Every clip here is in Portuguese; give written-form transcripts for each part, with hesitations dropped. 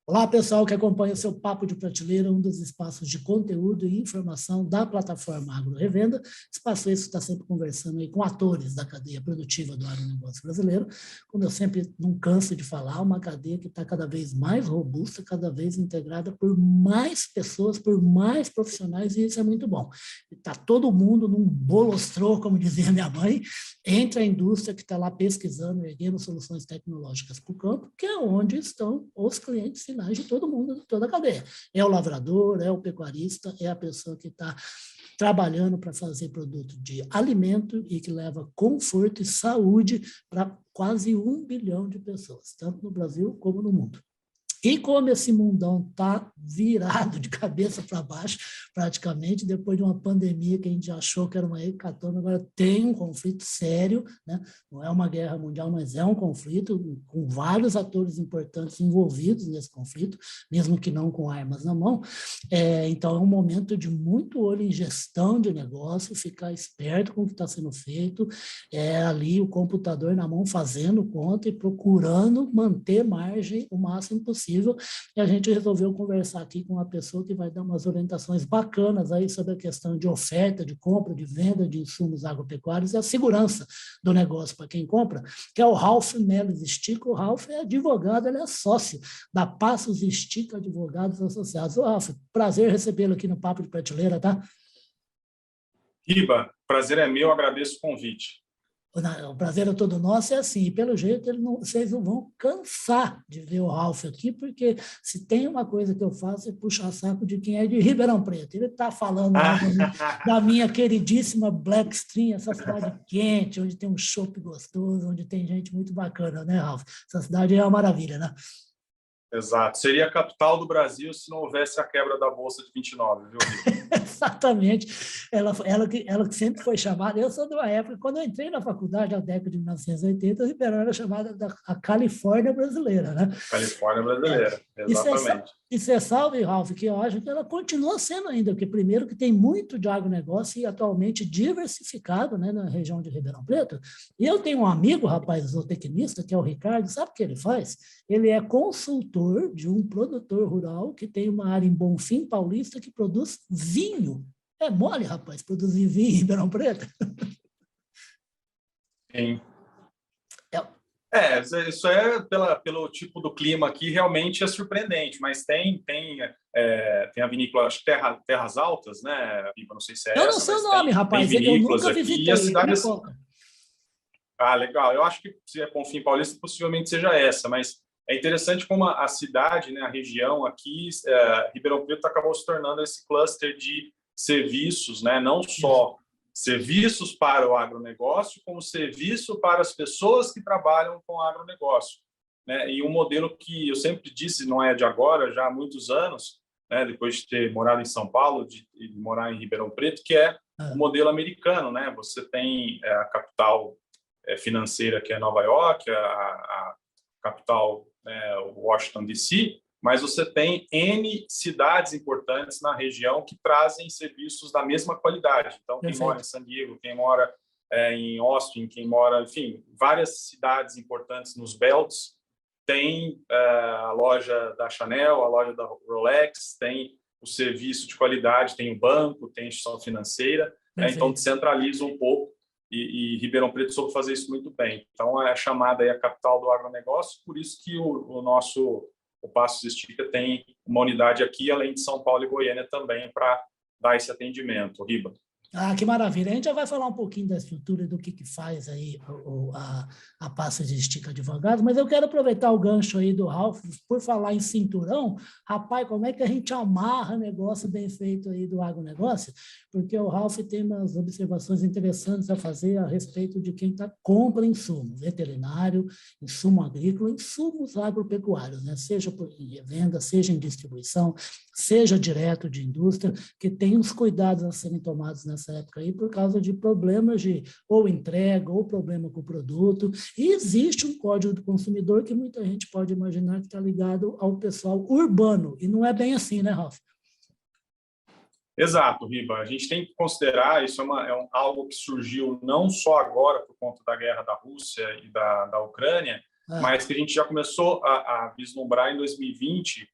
Olá, pessoal que acompanha o seu Papo de Prateleira, um dos espaços de conteúdo e informação da plataforma Agro Revenda. Espaço esse está sempre conversando aí com atores da cadeia produtiva do agronegócio brasileiro. Como eu sempre não canso de falar, uma cadeia que está cada vez mais robusta, cada vez integrada por mais pessoas, por mais profissionais, e isso é muito bom. Está todo mundo num bolostrô, como dizia minha mãe, entre a indústria que está lá pesquisando, erguendo soluções tecnológicas para o campo, que é onde estão os clientes finais de todo mundo, de toda a cadeia. É o lavrador, é o pecuarista, é a pessoa que está trabalhando para fazer produto de alimento e que leva conforto e saúde para quase 1 bilhão de pessoas, tanto no Brasil como no mundo. E como esse mundão está virado de cabeça para baixo, praticamente, depois de uma pandemia que a gente achou que era uma hecatombe, agora tem um conflito sério, né? Não é uma guerra mundial, mas é um conflito com vários atores importantes envolvidos nesse conflito, mesmo que não com armas na mão. Então, é um momento de muito olho em gestão de negócio, ficar esperto com o que está sendo feito, ali o computador na mão fazendo conta e procurando manter margem o máximo possível. E a gente resolveu conversar aqui com uma pessoa que vai dar umas orientações bacanas aí sobre a questão de oferta, de compra, de venda de insumos agropecuários e a segurança do negócio para quem compra, que é o Ralph Melo Stico. O Ralph é advogado, ele é sócio da Passos Stico Advogados Associados. Ô, Ralph, prazer recebê-lo aqui no Papo de Prateleira, tá? Riba, prazer é meu, agradeço o convite. O prazer é todo nosso, é assim, e pelo jeito vocês não vão cansar de ver o Ralph aqui, porque se tem uma coisa que eu faço é puxar saco de quem é de Ribeirão Preto. Ele está falando lá da minha queridíssima Black Stream, essa cidade quente, onde tem um chopp gostoso, onde tem gente muito bacana, né, Ralph? Essa cidade é uma maravilha, né? Exato. Seria a capital do Brasil se não houvesse a quebra da Bolsa de 29, viu, Riba? Exatamente. Ela que sempre foi chamada, eu sou de uma época, quando eu entrei na faculdade, na década de 1980, Ribeirão era chamada a Califórnia brasileira, né? Califórnia brasileira, exatamente. Isso é salve, Ralph, que eu acho que ela continua sendo ainda, porque primeiro que tem muito de agronegócio e atualmente diversificado, né, na região de Ribeirão Preto. E eu tenho um amigo, rapaz, zootecnista, que é o Ricardo, sabe o que ele faz? Ele é consultor de um produtor rural que tem uma área em Bonfim Paulista que produz vinho. É mole, rapaz, produzir vinho em Ribeirão Preto? Sim. Isso é pelo tipo do clima aqui, realmente é surpreendente, mas tem a vinícola, acho que Terras Altas, né? Não sei se é eu essa, não sei o mas nome, rapaz, tem eu vinícolas nunca aqui visitei. e a cidade... Ah, legal. Eu acho que se é Bonfim Paulista, possivelmente seja essa, mas é interessante como a cidade, né, a região aqui, Ribeirão Preto acabou se tornando esse cluster de serviços, né, não só serviços para o agronegócio, como serviço para as pessoas que trabalham com agronegócio, né? E um modelo que eu sempre disse, não é de agora, já há muitos anos, né, depois de ter morado em São Paulo, de morar em Ribeirão Preto, que é o modelo americano, né? Você tem a capital financeira, que é Nova York, a capital, né, Washington, D.C., mas você tem N cidades importantes na região que trazem serviços da mesma qualidade. Então, quem mora em San Diego, quem mora em Austin, quem mora, enfim, várias cidades importantes nos belts, tem a loja da Chanel, a loja da Rolex, tem o serviço de qualidade, tem o banco, tem a instituição financeira, então descentraliza um pouco. E Ribeirão Preto soube fazer isso muito bem. Então, é chamada aí a capital do agronegócio, por isso que o Passos Estica tem uma unidade aqui, além de São Paulo e Goiânia também, para dar esse atendimento. Riba. Ah, que maravilha. A gente já vai falar um pouquinho da estrutura do que faz aí a Passos Estica Advogados, mas eu quero aproveitar o gancho aí do Ralph, por falar em cinturão. Rapaz, como é que a gente amarra negócio bem feito aí do agronegócio? Porque o Ralph tem umas observações interessantes a fazer a respeito de quem compra insumo veterinário, insumo agrícola, insumos agropecuários, né? Seja em venda, seja em distribuição, seja direto de indústria, que tem os cuidados a serem tomados nessa época aí por causa de problemas de ou entrega ou problema com o produto. E existe um código do consumidor que muita gente pode imaginar que está ligado ao pessoal urbano, e não é bem assim, né, Ralf? Exato, Riba. A gente tem que considerar, isso algo que surgiu não só agora por conta da guerra da Rússia e da Ucrânia, mas que a gente já começou a vislumbrar em 2020,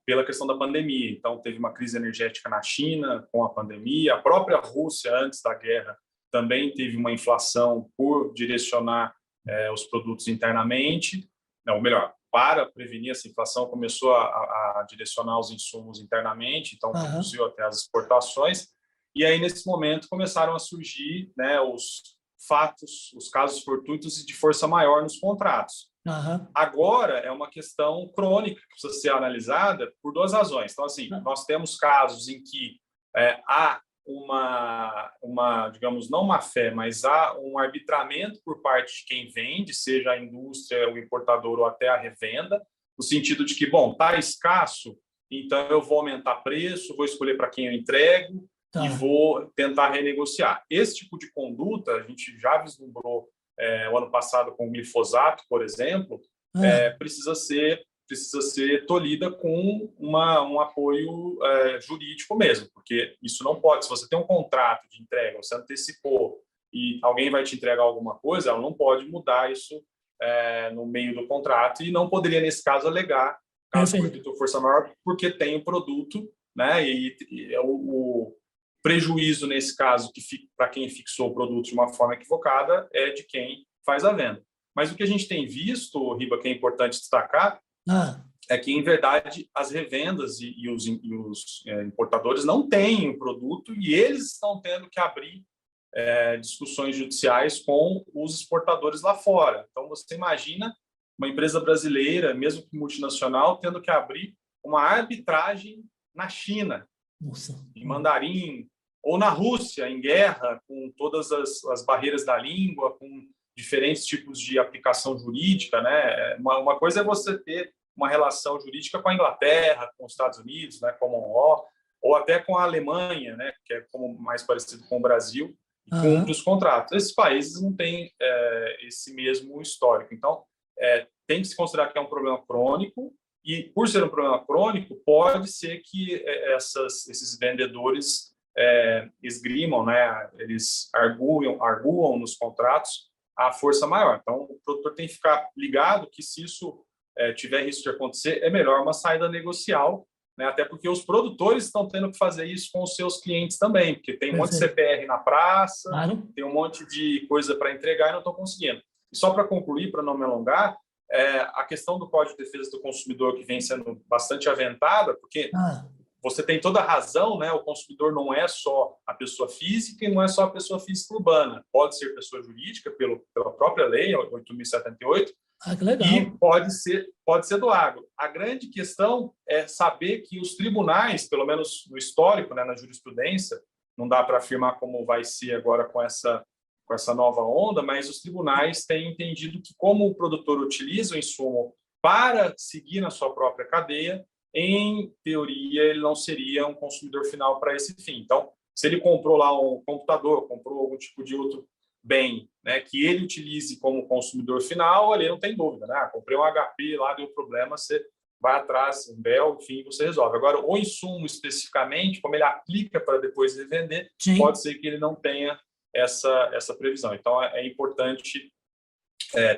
pela questão da pandemia. Então, teve uma crise energética na China com a pandemia, a própria Rússia, antes da guerra, também teve uma inflação por direcionar os produtos internamente, ou melhor, para prevenir essa inflação, começou a direcionar os insumos internamente, então reduziu até as exportações, e aí, nesse momento, começaram a surgir, né, os fatos, os casos fortuitos e de força maior nos contratos. Agora, é uma questão crônica que precisa ser analisada por duas razões. Então, assim, nós temos casos em que há digamos, não má fé, mas há um arbitramento por parte de quem vende, seja a indústria, o importador ou até a revenda, no sentido de que, bom, está escasso, então eu vou aumentar preço, vou escolher para quem eu entrego e vou tentar renegociar. Esse tipo de conduta, a gente já vislumbrou o ano passado com o glifosato, por exemplo, precisa ser tolhida com um apoio jurídico mesmo, porque isso não pode. Se você tem um contrato de entrega, você antecipou e alguém vai te entregar alguma coisa, ela não pode mudar isso no meio do contrato e não poderia, nesse caso, alegar caso fortuito ou força maior, porque tem o produto, né? E o prejuízo, nesse caso, para quem fixou o produto de uma forma equivocada, é de quem faz a venda. Mas o que a gente tem visto, Riba, que é importante destacar, é que, em verdade, as revendas e os importadores não têm o produto e eles estão tendo que abrir discussões judiciais com os exportadores lá fora. Então, você imagina uma empresa brasileira, mesmo que multinacional, tendo que abrir uma arbitragem na China, em mandarim, ou na Rússia, em guerra, com todas as barreiras da língua, com diferentes tipos de aplicação jurídica, né? Uma coisa é você ter uma relação jurídica com a Inglaterra, com os Estados Unidos, né, Common Law, ou até com a Alemanha, né, que é como mais parecido com o Brasil, e cumpre os contratos. Esses países não têm esse mesmo histórico. Então, tem que se considerar que é um problema crônico, e, por ser um problema crônico, pode ser que esses vendedores esgrimam, né, eles arguam nos contratos a força maior. Então, o produtor tem que ficar ligado que, se isso tiver risco de acontecer, é melhor uma saída negocial, né? Até porque os produtores estão tendo que fazer isso com os seus clientes também, porque tem um monte de CPR na praça, tem um monte de coisa para entregar e não estão conseguindo. E só para concluir, para não me alongar, a questão do Código de Defesa do Consumidor, que vem sendo bastante aventada, porque você tem toda a razão, né? O consumidor não é só a pessoa física e não é só a pessoa física urbana. Pode ser pessoa jurídica pela própria lei, 8.078, que legal. E pode ser do agro. A grande questão é saber que os tribunais, pelo menos no histórico, né, na jurisprudência, não dá para afirmar como vai ser agora com essa nova onda, mas os tribunais têm entendido que, como o produtor utiliza o insumo para seguir na sua própria cadeia, em teoria, ele não seria um consumidor final para esse fim. Então, se ele comprou lá um computador, comprou algum tipo de outro bem, né, que ele utilize como consumidor final, ali não tem dúvida, né? Comprei um HP lá, deu problema, você vai atrás, um Bel, enfim, você resolve. Agora, o insumo especificamente, como ele aplica para depois revender, pode ser que ele não tenha essa previsão. Então, é importante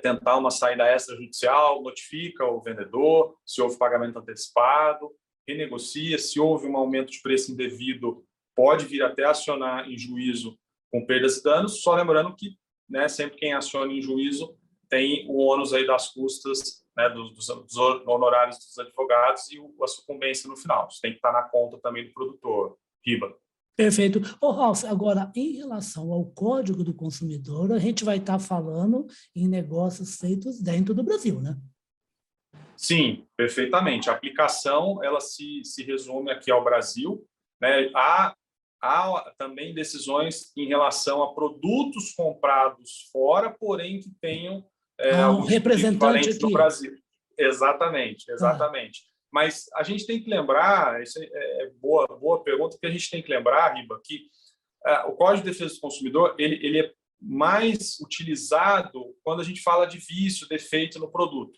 tentar uma saída extrajudicial, notifica o vendedor, se houve pagamento antecipado, renegocia, se houve um aumento de preço indevido, pode vir até acionar em juízo com perdas e danos, só lembrando que, né, sempre quem aciona em juízo tem o ônus aí das custas, né, dos honorários dos advogados e a sucumbência no final. Isso tem que estar na conta também do produtor. Riba. Perfeito. Ralf, agora, em relação ao Código do Consumidor, a gente vai estar falando em negócios feitos dentro do Brasil, né? Sim, perfeitamente. A aplicação, ela se resume aqui ao Brasil, né? Há também decisões em relação a produtos comprados fora, porém que tenham algum representante tipo de equivalente no Brasil. Exatamente. Mas a gente tem que lembrar, isso é boa pergunta, que a gente tem que lembrar, Riba, que o Código de Defesa do Consumidor ele é mais utilizado quando a gente fala de vício, defeito no produto.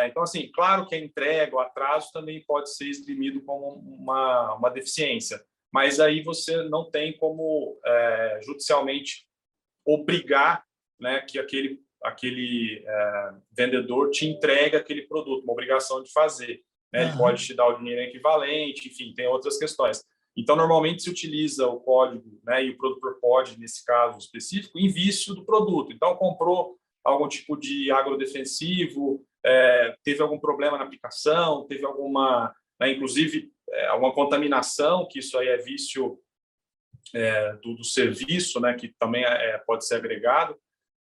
Então, assim, claro que a entrega, o atraso também pode ser esgrimido como uma deficiência, mas aí você não tem como judicialmente obrigar, né, que aquele vendedor te entregue aquele produto, uma obrigação de fazer. né? Ele pode te dar o dinheiro equivalente, enfim, tem outras questões. Então, normalmente se utiliza o código, né, e o produtor pode, nesse caso específico, em vício do produto. Então, comprou algum tipo de agrodefensivo, teve algum problema na aplicação, teve alguma, né, inclusive, alguma contaminação, que isso aí é vício do serviço, né, que também pode ser agregado.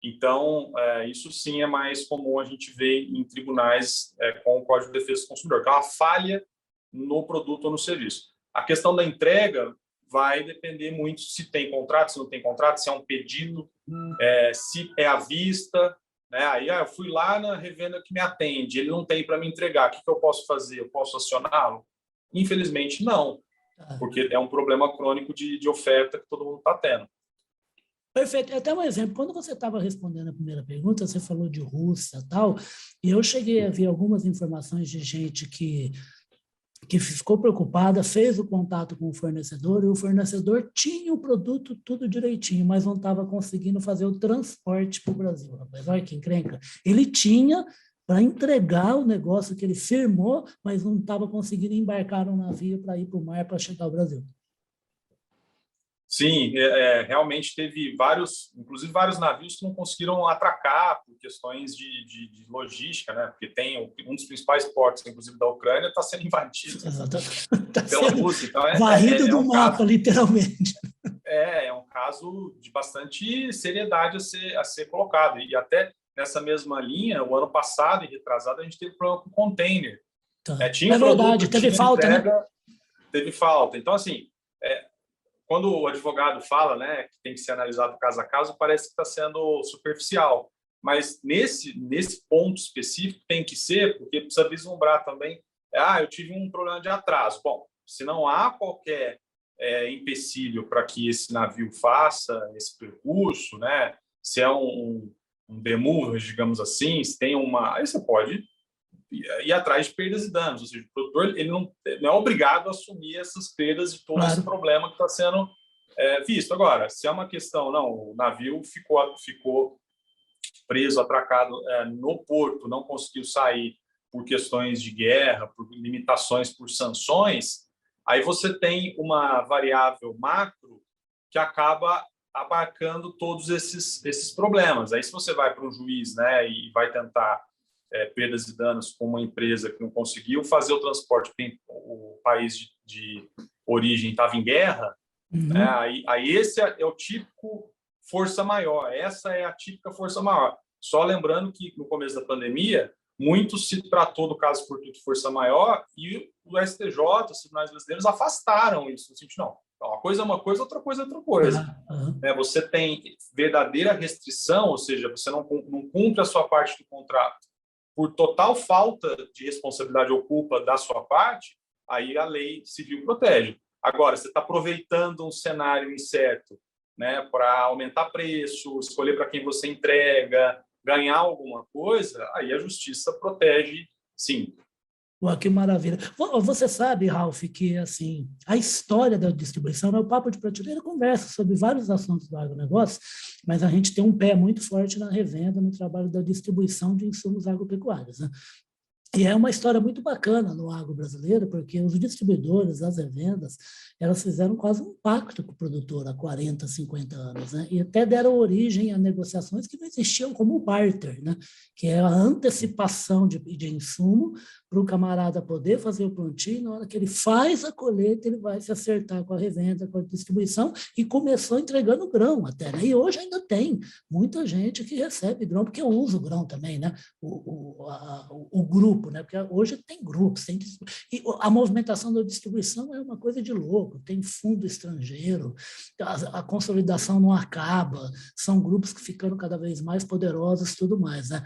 Então, isso sim é mais comum a gente ver em tribunais com o Código de Defesa do Consumidor, que é uma falha no produto ou no serviço. A questão da entrega vai depender muito se tem contrato, se não tem contrato, se é um pedido, se é à vista, né? Aí eu fui lá na revenda que me atende, ele não tem para me entregar, o que eu posso fazer? Eu posso acioná-lo? Infelizmente, não, porque é um problema crônico de oferta que todo mundo está tendo. Perfeito. Até um exemplo, quando você estava respondendo a primeira pergunta, você falou de Rússia e tal, e eu cheguei a ver algumas informações de gente que ficou preocupada, fez o contato com o fornecedor, e o fornecedor tinha o produto tudo direitinho, mas não estava conseguindo fazer o transporte para o Brasil. Rapaz, olha que encrenca. Ele tinha para entregar o negócio que ele firmou, mas não estava conseguindo embarcar um navio para ir para o mar para chegar ao Brasil. Sim, realmente teve inclusive vários navios que não conseguiram atracar por questões de logística, né? Porque tem um dos principais portos, inclusive da Ucrânia, está sendo invadido pela Rússia. Então varrido do mapa, literalmente. É um caso de bastante seriedade a ser colocado. E até nessa mesma linha, o ano passado, em retrasado, a gente teve problema com container. Tinha verdade, teve falta, entrega, né? Teve falta. Então, assim, quando o advogado fala, né, que tem que ser analisado caso a caso, parece que está sendo superficial. Mas nesse ponto específico tem que ser, porque precisa vislumbrar também. Eu tive um problema de atraso. Bom, se não há qualquer empecilho para que esse navio faça esse percurso, né, se é um demurrage, digamos assim, se tem aí você pode ir atrás de perdas e danos, ou seja, o produtor ele não é obrigado a assumir essas perdas e todo esse problema que está sendo visto. Agora, se é uma questão, não, o navio ficou preso, atracado no porto, não conseguiu sair por questões de guerra, por limitações, por sanções, aí você tem uma variável macro que acaba abarcando todos esses problemas. Aí se você vai para um juiz, né, e vai tentar perdas e danos com uma empresa que não conseguiu fazer o transporte, porque o país de origem estava em guerra, né? Aí esse é o típico força maior, essa é a típica força maior. Só lembrando que no começo da pandemia, muito se tratou do caso fortuito força maior e o STJ, os tribunais brasileiros, afastaram isso. No sentido, não, uma coisa é uma coisa, outra coisa é outra coisa. Você tem verdadeira restrição, ou seja, você não cumpre a sua parte do contrato por total falta de responsabilidade ou culpa da sua parte, aí a lei civil protege. Agora, você está aproveitando um cenário incerto, né, para aumentar preço, escolher para quem você entrega, ganhar alguma coisa, aí a justiça protege, sim. Ué, que maravilha. Você sabe, Ralf, que assim, a história da distribuição, né, o Papo de Prateleira conversa sobre vários assuntos do agronegócio, mas a gente tem um pé muito forte na revenda, no trabalho da distribuição de insumos agropecuários, né? E é uma história muito bacana no agro brasileiro, porque os distribuidores, as revendas, elas fizeram quase um pacto com o produtor há 40, 50 anos, né? E até deram origem a negociações que não existiam como o barter, né? Que é a antecipação de insumo para o camarada poder fazer o plantio, e na hora que ele faz a colheita, ele vai se acertar com a revenda, com a distribuição, e começou entregando grão até, né? E hoje ainda tem muita gente que recebe grão, porque eu uso grão também, né? O grupo, né? Porque hoje tem grupos, e a movimentação da distribuição é uma coisa de louco, tem fundo estrangeiro, a consolidação não acaba, são grupos que ficando cada vez mais poderosos e tudo mais, né?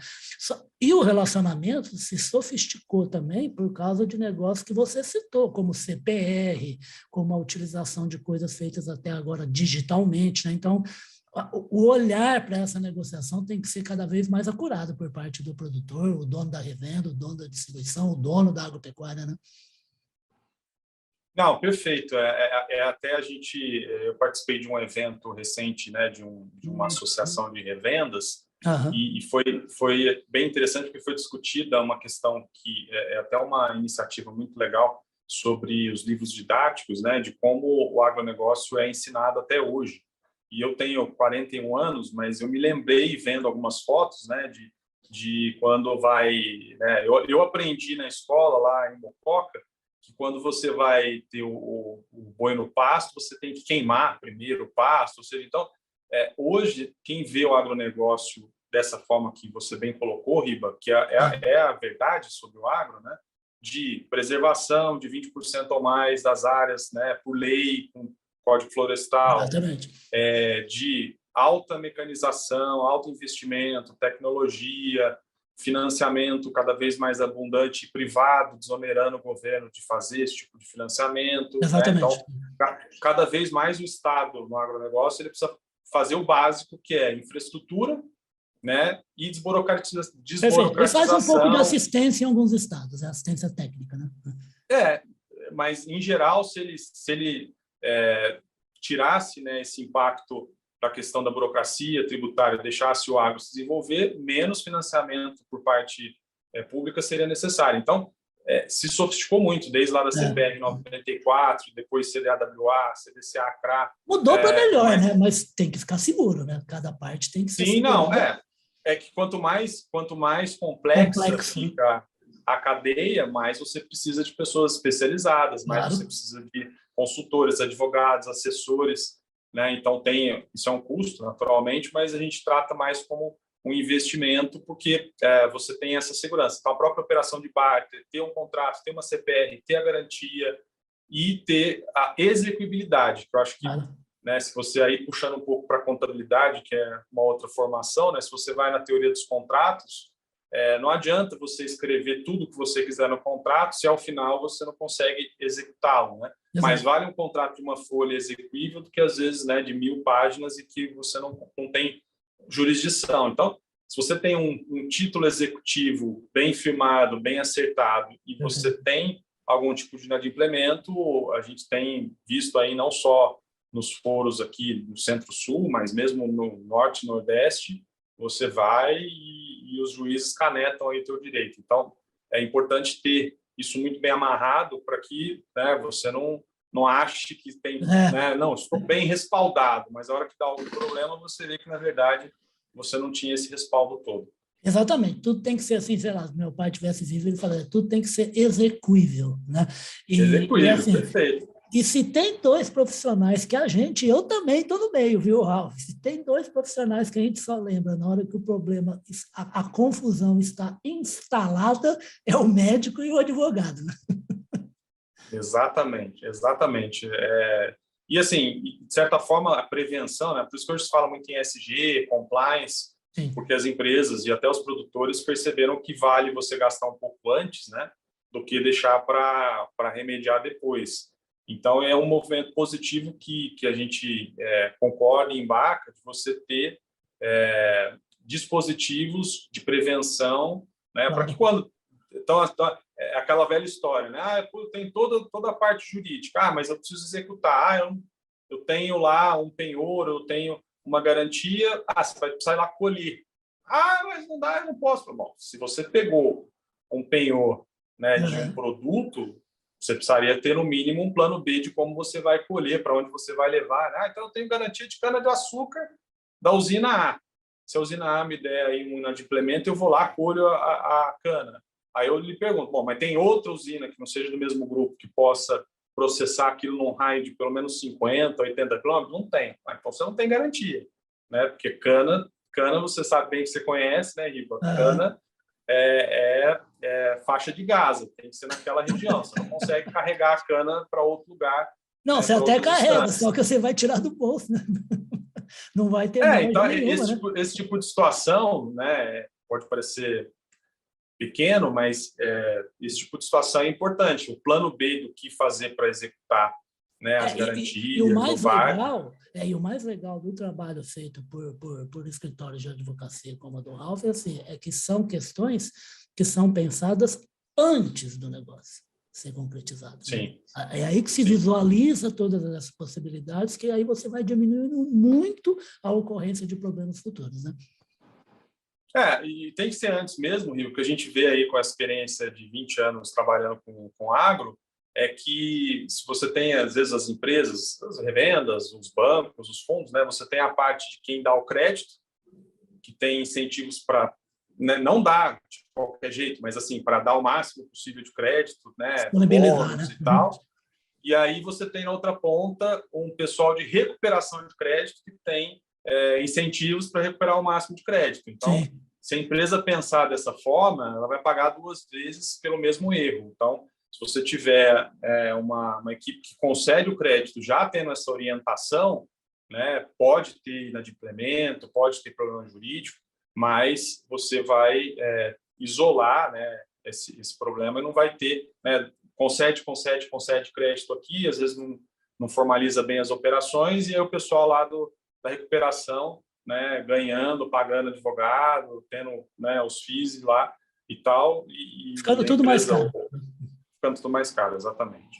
E o relacionamento se sofisticou também por causa de negócios que você citou, como CPR, como a utilização de coisas feitas até agora digitalmente, né? Então, o olhar para essa negociação tem que ser cada vez mais acurado por parte do produtor, o dono da revenda, o dono da distribuição, o dono da agropecuária, né? Não, perfeito. Até eu participei de um evento recente, né, de uma associação de revendas, Aham. E foi bem interessante porque foi discutida uma questão que é até uma iniciativa muito legal sobre os livros didáticos, né, de como o agronegócio é ensinado até hoje. E eu tenho 41 anos, mas eu me lembrei vendo algumas fotos, né, de quando vai, né, eu aprendi na escola lá em Mococa que quando você vai ter o boi no pasto, você tem que queimar primeiro o pasto. Ou seja, então, hoje, quem vê o agronegócio dessa forma que você bem colocou, Riba, que é a verdade sobre o agro, né, de preservação de 20% ou mais das áreas, né, por lei, com Código Florestal, Exatamente. de alta mecanização, alto investimento, tecnologia, financiamento cada vez mais abundante e privado, desonerando o governo de fazer esse tipo de financiamento. Né? Exatamente. Então, cada vez mais o Estado, no agronegócio, ele precisa fazer o básico, que é infraestrutura, né? E desburocratização. Perfeito. Ele faz um pouco de assistência em alguns estados, assistência técnica, né? Mas, em geral, se ele tirasse, né, esse impacto da questão da burocracia tributária, deixasse o agro se desenvolver, menos financiamento por parte pública seria necessário. Então, se sofisticou muito, desde lá da CPR 94, depois CDAWA, CDCA, CRA. Mudou para melhor, né? Mas tem que ficar seguro, né? Cada parte tem que ser segura. É que quanto mais complexa fica a cadeia, mais você precisa de pessoas especializadas, mais você precisa de consultores, advogados, assessores, né? Então isso é um custo, naturalmente, mas a gente trata mais como um investimento, porque você tem essa segurança. Então, a própria operação de barter, ter um contrato, ter uma CPR, ter a garantia e ter a execuibilidade, que eu acho que, né, se você aí puxando um pouco para a contabilidade, que é uma outra formação, né, se você vai na teoria dos contratos, não adianta você escrever tudo que você quiser no contrato se ao final você não consegue executá-lo, né? Mas vale um contrato de uma folha execuível do que às vezes, né, de 1000 páginas e que você não tem jurisdição. Então, se você tem um título executivo bem firmado, bem acertado e você tem algum tipo de inadimplemento, a gente tem visto aí não só nos foros aqui no Centro-Sul, mas mesmo no Norte e Nordeste, você vai e os juízes canetam aí o teu direito. Então, é importante ter isso muito bem amarrado para que, né, você não ache que tem... Né, não, estou bem respaldado, mas a hora que dá algum problema, você vê que, na verdade, você não tinha esse respaldo todo. Exatamente, tudo tem que ser assim, sei lá, se meu pai tivesse vivo, ele falaria, tudo tem que ser execuível, né? Execuível, assim, perfeito. E se tem dois profissionais que eu também estou no meio, viu, Ralf? Se tem dois profissionais que a gente só lembra na hora que o problema, a confusão está instalada, é o médico e o advogado, né? Exatamente. E assim, de certa forma, a prevenção, né? Por isso que hoje se fala muito em ESG, compliance, sim, porque as empresas e até os produtores perceberam que vale você gastar um pouco antes, né, do que deixar para remediar depois. Então, é um movimento positivo que a gente concorda e embarca de você ter dispositivos de prevenção, né, para que quando... Então, é aquela velha história, né? Tem toda a parte jurídica. Mas eu preciso executar. Eu tenho lá um penhor, eu tenho uma garantia. Você vai precisar ir lá colher. Mas não dá, eu não posso. Bom, se você pegou um penhor, né, de um produto, você precisaria ter, no mínimo, um plano B de como você vai colher, para onde você vai levar. Então, eu tenho garantia de cana-de-açúcar da usina A. Se a usina A me der aí um inadimplemento, eu vou lá, colho a cana. Aí eu lhe pergunto, bom, mas tem outra usina que não seja do mesmo grupo que possa processar aquilo num raio de pelo menos 50, 80 quilômetros? Não tem. Então, você não tem garantia, né? Porque cana você sabe bem que você conhece, né, Riba? Cana é faixa de Gaza, tem que ser naquela região. Você não consegue carregar a cana para outro lugar. Não, você até carrega, só que você vai tirar do bolso, né? Não vai ter margem então, nenhuma, esse tipo de situação, né, pode parecer pequeno, mas esse tipo de situação é importante. O plano B do que fazer para executar, né, as garantias. E o mais legal do trabalho feito por escritórios de advocacia como a do Ralf é que são questões que são pensadas antes do negócio ser concretizado. Sim. Né? É aí que se visualiza todas essas possibilidades, que aí você vai diminuindo muito a ocorrência de problemas futuros, né? E tem que ser antes mesmo, Rio, que a gente vê aí com a experiência de 20 anos trabalhando com agro, é que se você tem, às vezes, as empresas, as revendas, os bancos, os fundos, né, você tem a parte de quem dá o crédito, que tem incentivos para, né, não dar de qualquer jeito, mas assim, para dar o máximo possível de crédito, né, Disponibilizar, bônus né? e tal. E aí você tem na outra ponta um pessoal de recuperação de crédito que tem incentivos para recuperar o máximo de crédito. Então, Sim. se a empresa pensar dessa forma, ela vai pagar 2 vezes pelo mesmo erro. Então, se você tiver uma equipe que concede o crédito já tendo essa orientação, né, pode ter inadimplemento, pode ter problema jurídico, mas você vai isolar, né, esse problema e não vai ter, né, concede crédito aqui, às vezes não formaliza bem as operações, e aí o pessoal lá da recuperação, né, ganhando, pagando advogado, tendo, né, os FIIs lá e tal, Ficando e a tudo mais empresa caro. ficando tudo mais caro, exatamente.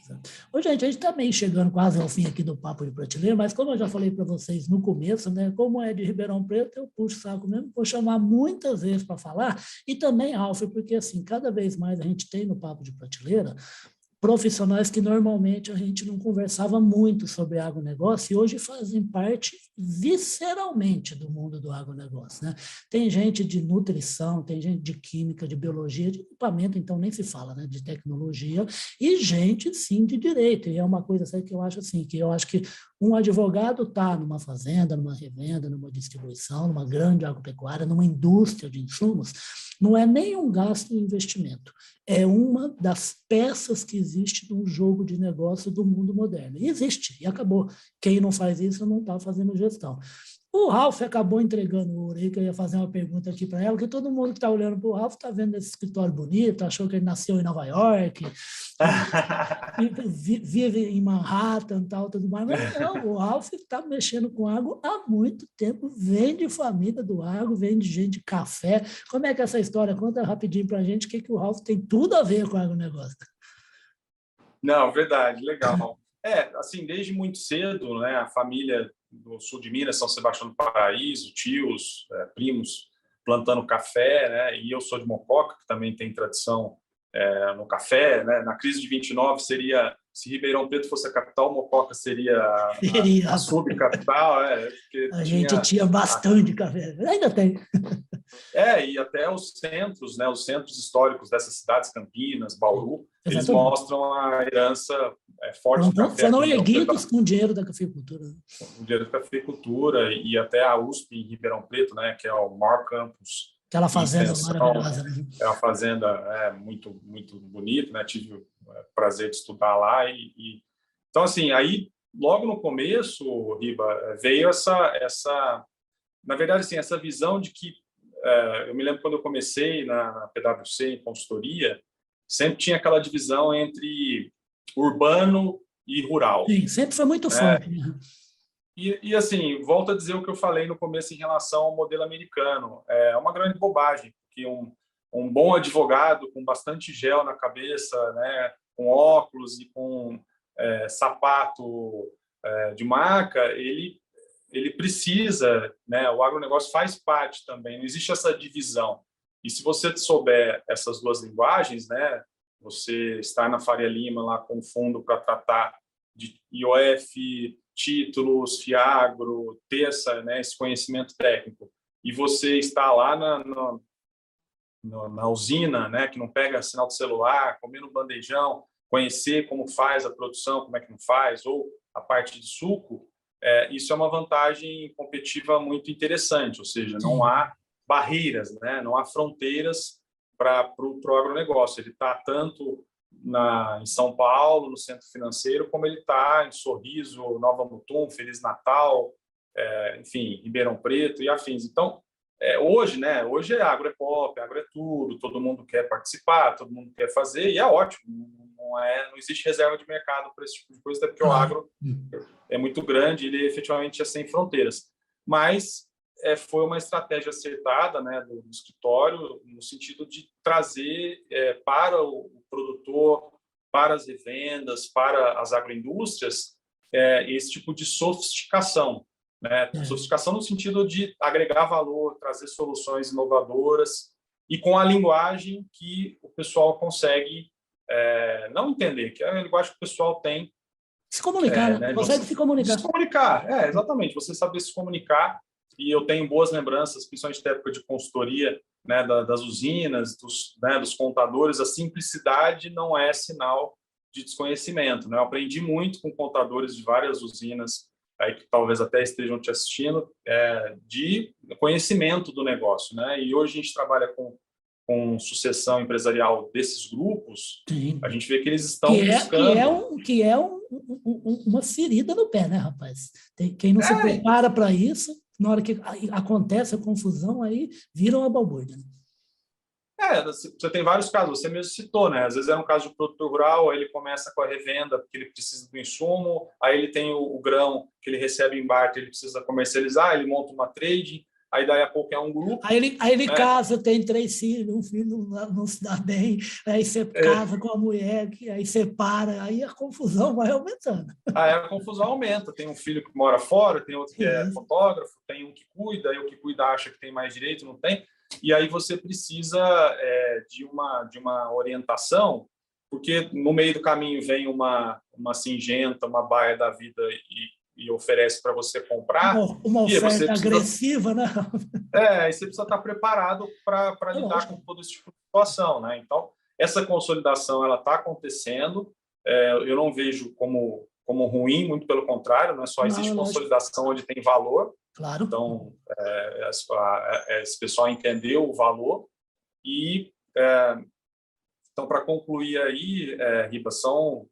Ô, gente, a gente está meio chegando quase ao fim aqui do Papo de Prateleira, mas como eu já falei para vocês no começo, né, como é de Ribeirão Preto, eu puxo o saco mesmo, vou chamar muitas vezes para falar, e também, Ralf, porque assim, cada vez mais a gente tem no Papo de Prateleira profissionais que normalmente a gente não conversava muito sobre agronegócio e hoje fazem parte visceralmente do mundo do agronegócio, né? Tem gente de nutrição, tem gente de química, de biologia, de equipamento, então nem se fala, né, de tecnologia, e gente, sim, de direito. E é uma coisa assim, que eu acho que um advogado está numa fazenda, numa revenda, numa distribuição, numa grande agropecuária, numa indústria de insumos, não é nem um gasto em investimento, é uma das peças que existe num jogo de negócio do mundo moderno. E existe, e acabou. Quem não faz isso não está fazendo gestão. O Ralf acabou entregando o ouro aí, que eu ia fazer uma pergunta aqui para ela, que todo mundo que está olhando para o Ralf está vendo esse escritório bonito, achou que ele nasceu em Nova York, vive em Manhattan, tal, tudo mais, mas não, o Ralf está mexendo com água há muito tempo, vem de família do agro, vem de gente de café. Como é que é essa história? Conta rapidinho para a gente o que o Ralf tem tudo a ver com o agronegócio. Não, verdade, legal. Assim, desde muito cedo, né, a família do sul de Minas, São Sebastião do Paraíso, tios, primos, plantando café, né, e eu sou de Mococa, que também tem tradição no café, né, na crise de 29 seria, se Ribeirão Preto fosse a capital, Mococa seria a subcapital, porque A gente tinha... tinha bastante café, ainda tem. E até os centros, né, os centros históricos dessas cidades, Campinas, Bauru, eles Exatamente. mostram a herança forte do café aqui Foram em Ribeirão erguidos Preto, com dinheiro da cafeicultura. o dinheiro da cafeicultura, e até a USP em Ribeirão Preto, né, que é o maior campus Aquela de fazenda extensão, maravilhosa. Né? é uma fazenda muito muito bonita, né, tive o prazer de estudar lá então assim, aí logo no começo, Riba, veio essa na verdade assim, essa visão de que eu me lembro quando eu comecei na PwC em consultoria, sempre tinha aquela divisão entre urbano e rural. Sim, sempre foi muito Né? forte. Né? E assim, volto a dizer o que eu falei no começo em relação ao modelo americano. É uma grande bobagem, porque um bom advogado com bastante gel na cabeça, né, com óculos e com sapato de marca, ele precisa, né? O agronegócio faz parte também, não existe essa divisão. E se você souber essas duas linguagens, né? Você está na Faria Lima lá com fundo para tratar de IOF, títulos, Fiagro, ter esse conhecimento técnico, e você está lá na usina, né? Que não pega sinal de celular, comendo bandejão, conhecer como faz a produção, como é que não faz, ou a parte de suco, isso é uma vantagem competitiva muito interessante, ou seja, não Sim. há barreiras, né? Não há fronteiras para o agronegócio. Ele está tanto em São Paulo, no centro financeiro, como ele está em Sorriso, Nova Mutum, Feliz Natal, enfim, Ribeirão Preto e afins. Então, hoje, né? Hoje agro é pop, agro é tudo, todo mundo quer participar, todo mundo quer fazer, e é ótimo. Não existe reserva de mercado para esse tipo de coisa, até porque o Claro. agro é muito grande, ele efetivamente é sem fronteiras. Mas foi uma estratégia acertada, né, do escritório, no sentido de trazer para o produtor, para as revendas, para as agroindústrias, esse tipo de sofisticação. né? Sofisticação no sentido de agregar valor, trazer soluções inovadoras e com a linguagem que o pessoal consegue não entender, que é a linguagem que o pessoal tem. Se comunicar, né? Consegue se comunicar. Se comunicar, exatamente. Você saber se comunicar. E eu tenho boas lembranças, principalmente da época de consultoria, né, das usinas, dos contadores. A simplicidade não é sinal de desconhecimento, né? Eu aprendi muito com contadores de várias usinas, aí que talvez até estejam te assistindo, de conhecimento do negócio, né? E hoje a gente trabalha com sucessão empresarial desses grupos. Sim. A gente vê que eles estão buscando... Que é uma ferida no pé, né, rapaz? Quem não se prepara para isso, na hora que acontece a confusão, aí vira uma balbúrdia. Você tem vários casos, você mesmo citou, né? Às vezes é um caso de produtor rural, aí ele começa com a revenda, porque ele precisa do insumo, aí ele tem o grão que ele recebe em barter, ele precisa comercializar, ele monta uma trade, aí daí a pouco é um grupo. Aí ele casa, tem 3 filhos, um filho não se dá bem, aí você casa com a mulher, aí separa, aí a confusão vai aumentando. Aí a confusão aumenta, tem um filho que mora fora, tem outro que é fotógrafo, tem um que cuida, aí o que cuida acha que tem mais direito, não tem. E aí você precisa de uma orientação, porque no meio do caminho vem uma Singenta, uma Baia da vida e oferece para você comprar. Uma oferta agressiva, né? Aí você precisa estar preparado para lidar com todo esse tipo de situação, né? Então, essa consolidação ela está acontecendo. Eu não vejo como ruim, muito pelo contrário, né? Só existe consolidação onde tem valor. Claro. Então, esse pessoal entendeu o valor. E, então, para concluir aí, Riba, são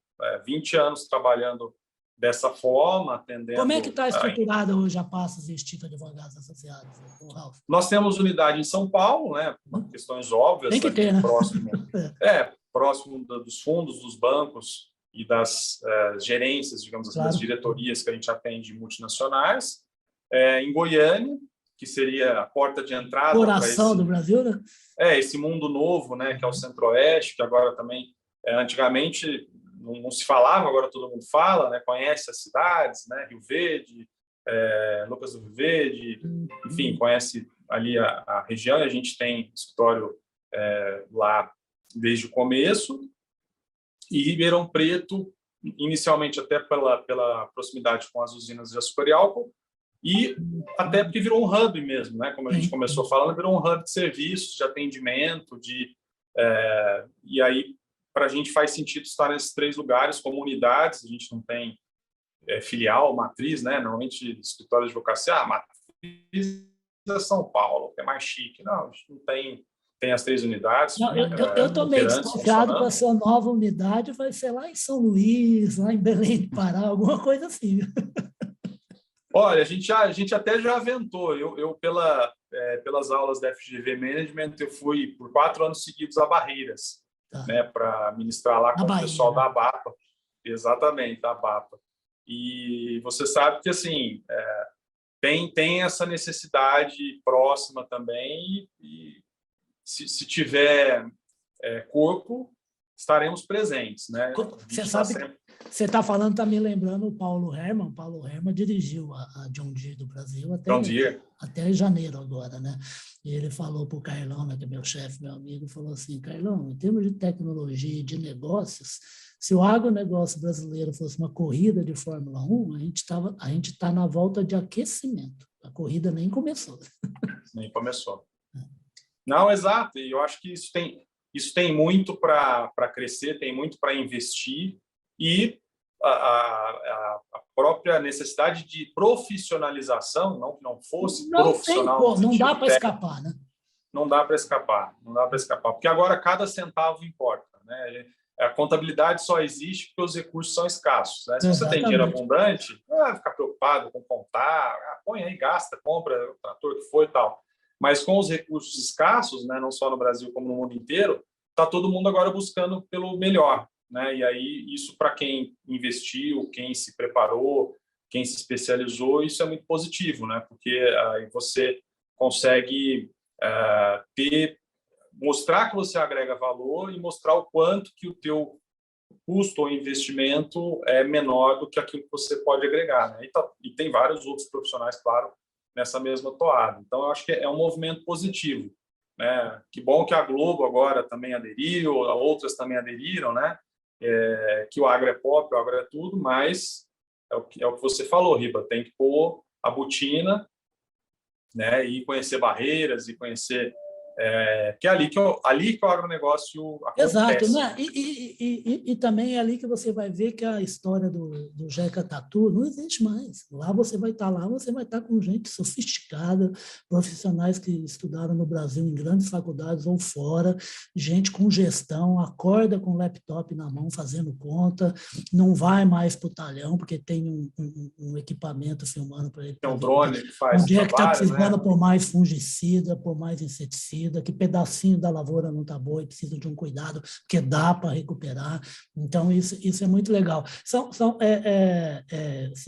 20 anos trabalhando dessa forma, atendendo... Como é que está estruturada hoje a Passos e Instituto Advogados Associados, Ralf? Nós temos unidade em São Paulo, né? Por questões óbvias. Tem que ter, né? Próximo dos fundos, dos bancos e das gerências, digamos assim, das diretorias que a gente atende multinacionais. Em Goiânia, que seria a porta de entrada... Coração do Brasil, né? Esse mundo novo, né? Que é o Centro-Oeste, que agora também, antigamente... não se falava, agora todo mundo fala, né? Conhece as cidades, né? Rio Verde, Lucas do Rio Verde, enfim, conhece ali a região, e a gente tem escritório lá desde o começo. E Ribeirão Preto, inicialmente até pela proximidade com as usinas de açúcar e álcool, e até porque virou um hub mesmo, né? Como a gente começou falando, virou um hub de serviços, de atendimento, e aí para a gente faz sentido estar nesses 3 lugares, comunidades. A gente não tem filial, matriz, né? Normalmente escritório de advocacia, matriz é São Paulo, que é mais chique. Não, a gente não tem as 3 unidades. Não, eu estou meio desconfiado que a sua nova unidade vai ser lá em São Luís, lá em Belém do Pará, alguma coisa assim. Olha, a gente até já aventou. Eu pelas aulas da FGV Management, eu fui por 4 anos seguidos a Barreiras, né, para ministrar lá com o pessoal da ABAPA. Exatamente, da ABAPA. E você sabe que assim tem essa necessidade próxima também, e se tiver corpo, estaremos presentes, né? Você sabe que você está falando, está me lembrando o Paulo Herman. Paulo Herman dirigiu a John Deere do Brasil até janeiro agora, né? E ele falou para o Carlão, né, que é meu chefe, meu amigo, falou assim: Carlão, em termos de tecnologia e de negócios, se o agronegócio brasileiro fosse uma corrida de Fórmula 1, a gente está na volta de aquecimento. A corrida nem começou. Nem começou. Não, exato. E eu acho que isso tem muito para crescer, tem muito para investir, e a própria necessidade de profissionalização, não que não fosse profissional. Não dá para escapar, né? Não dá para escapar, porque agora cada centavo importa, né? A contabilidade só existe porque os recursos são escassos, né? Se você tem dinheiro abundante, não vai ficar preocupado com contar, põe aí, gasta, compra o trator que foi e tal. Mas com os recursos escassos, né, não só no Brasil como no mundo inteiro, está todo mundo agora buscando pelo melhor, né? E aí isso, para quem investiu, quem se preparou, quem se especializou, isso é muito positivo, né? Porque aí você consegue mostrar que você agrega valor e mostrar o quanto que o teu custo ou investimento é menor do que aquilo que você pode agregar, né? E tem vários outros profissionais, claro, nessa mesma toada. Então, eu acho que é um movimento positivo, né? Que bom que a Globo agora também aderiu, outras também aderiram, né? Que o agro é pop, o agro é tudo, mas é o que você falou, Riba, tem que pôr a botina, né? E conhecer barreiras e conhecer que é ali que o agronegócio Exato, acontece. né? E também é ali que você vai ver que a história do Jeca Tatu não existe mais. Lá você vai estar com gente sofisticada, profissionais que estudaram no Brasil em grandes faculdades ou fora, gente com gestão, acorda com o laptop na mão fazendo conta, não vai mais para o talhão porque tem um equipamento filmando para ele. Tem um drone que faz Onde é que está trabalho, né? precisando por mais fungicida, por mais inseticida, que pedacinho da lavoura não está boa e precisa de um cuidado, porque dá para recuperar. Então, isso é muito legal. Você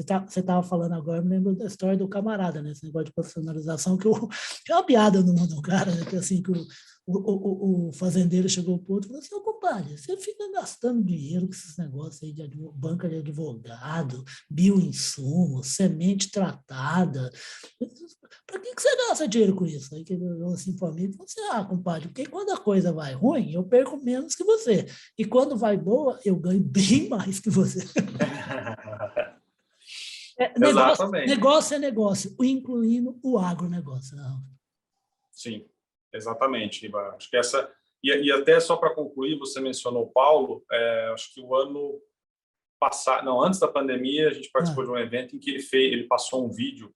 estava falando agora, eu me lembro da história do camarada, né? Esse negócio de profissionalização, que é uma piada no mundo do cara, né? Que assim, que o fazendeiro chegou para o outro e falou assim: ô, compadre, você fica gastando dinheiro com esses negócios aí de banca de advogado, bioinsumo, semente tratada. Para que você gasta dinheiro com isso? Aí que ele olhou assim para mim e falou assim: compadre, porque quando a coisa vai ruim, eu perco menos que você. E quando vai boa, eu ganho bem mais que você. Exatamente. Negócio é negócio, incluindo o agronegócio. Não. Sim, exatamente, Riba. Acho que essa... E até só para concluir, você mencionou o Paulo, acho que o ano passado, não, antes da pandemia, a gente participou de um evento em que ele passou um vídeo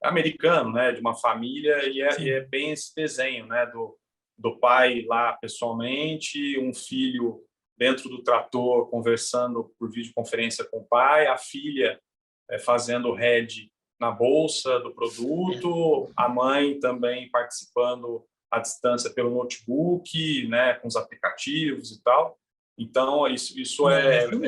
americano, né, de uma família, e é bem esse desenho, né, do pai lá pessoalmente, um filho dentro do trator conversando por videoconferência com o pai, a filha fazendo head na bolsa do produto, a mãe também participando à distância pelo notebook, né, com os aplicativos e tal. Então, isso Isso mesmo.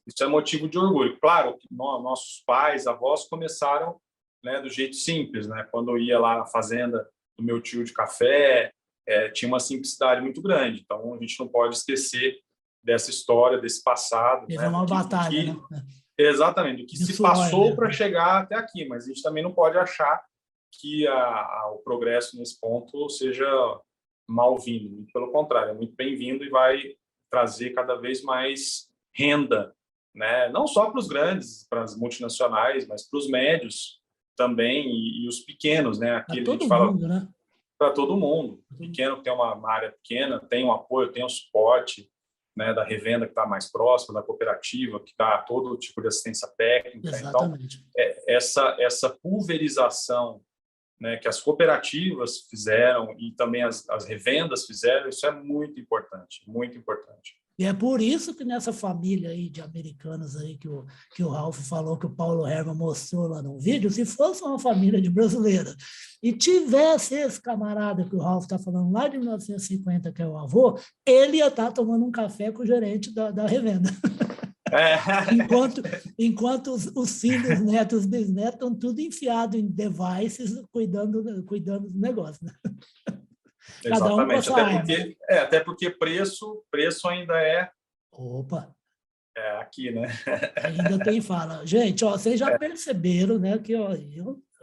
isso é motivo de orgulho. Claro que nossos pais, avós começaram, né, do jeito simples, né? Quando eu ia lá na fazenda do meu tio de café, tinha uma simplicidade muito grande. Então, a gente não pode esquecer dessa história, desse passado, Teve né? uma batalha, né? Exatamente, do que De se suor passou mesmo. para chegar até aqui, mas a gente também não pode achar que o progresso nesse ponto seja mal-vindo. Pelo contrário, é muito bem-vindo e vai trazer cada vez mais renda, né? Não só para os grandes, para as multinacionais, mas para os médios também e os pequenos, né? Para Aqui a gente todo fala mundo, né? para todo mundo. O pequeno que tem uma área pequena, tem um apoio, tem um suporte, né, da revenda que está mais próxima, da cooperativa, que dá todo tipo de assistência técnica. Então, Exatamente. essa pulverização, né, que as cooperativas fizeram e também as revendas fizeram, isso é muito importante, muito importante. E é por isso que nessa família aí de americanos aí que o Ralph falou, que o Paulo Herman mostrou lá no vídeo, se fosse uma família de brasileiros e tivesse esse camarada que o Ralph está falando lá de 1950, que é o avô, ele ia estar tomando um café com o gerente da revenda. Enquanto os filhos, netos, bisnetos estão tudo enfiado em devices, cuidando do negócio, né? Cada um com a Exatamente, sua arma, né? até porque preço ainda Opa! Aqui, né? Ainda tem fala. Gente, ó, vocês já perceberam, né, que ó,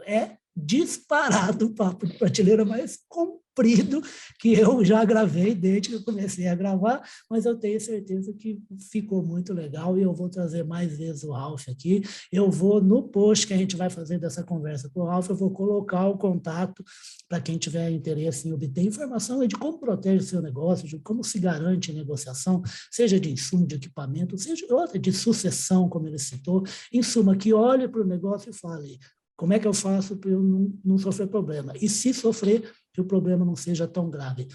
é disparado o papo de prateleira mais comprido que eu já gravei desde que eu comecei a gravar, mas eu tenho certeza que ficou muito legal e eu vou trazer mais vezes o Ralph aqui. Eu vou, no post que a gente vai fazer dessa conversa com o Ralph, eu vou colocar o contato para quem tiver interesse em obter informação de como protege o seu negócio, de como se garante a negociação, seja de insumo, de equipamento, seja outra de sucessão, como ele citou. Em suma, que olhe para o negócio e fale: como é que eu faço para eu não sofrer problema? E se sofrer, que o problema não seja tão grave.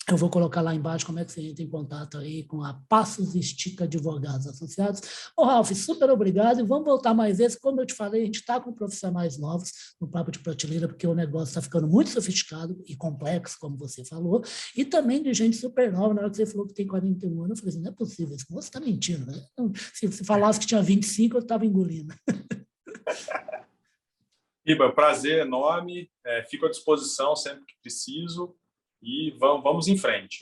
Eu vou colocar lá embaixo como é que você entra em contato aí com a Passos Estica Advogados Associados. Ô, Ralph, super obrigado e vamos voltar mais vezes. Como eu te falei, a gente está com profissionais novos no Papo de Prateleira, porque o negócio está ficando muito sofisticado e complexo, como você falou, e também de gente super nova. Na hora que você falou que tem 41 anos, eu falei assim: não é possível, esse moço está mentindo, né? Se falasse que tinha 25, eu estava engolindo. Iba, prazer enorme, fico à disposição sempre que preciso e vamos em frente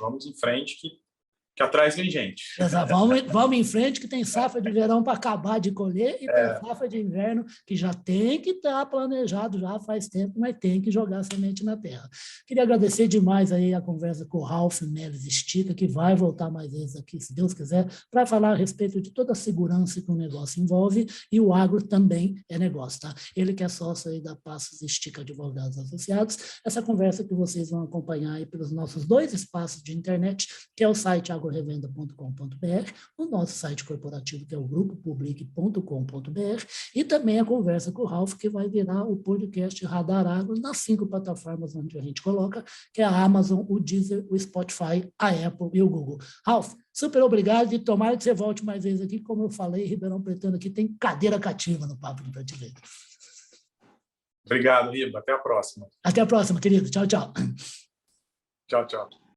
que atrás vem gente. Exato. Vamos em frente, que tem safra de verão para acabar de colher e tem safra de inverno que já tem que estar planejado já faz tempo, mas tem que jogar semente na terra. Queria agradecer demais aí a conversa com o Ralph Melles Estica, que vai voltar mais vezes aqui, se Deus quiser, para falar a respeito de toda a segurança que o negócio envolve, e o agro também é negócio, tá? Ele que é sócio aí da Passos Estica Advogados Associados. Essa conversa que vocês vão acompanhar aí pelos nossos 2 espaços de internet, que é o site agrorevenda.com.br, o nosso site corporativo, que é o grupopublic.com.br, e também a conversa com o Ralph, que vai virar o podcast Radar Agro nas 5 plataformas onde a gente coloca, que é a Amazon, o Deezer, o Spotify, a Apple e o Google. Ralph, super obrigado e tomara que você volte mais vezes aqui. Como eu falei, Ribeirão Pretano aqui tem cadeira cativa no Papo de Prateleira. Obrigado, Riba. Até a próxima. Até a próxima, querido. Tchau, tchau. Tchau, tchau.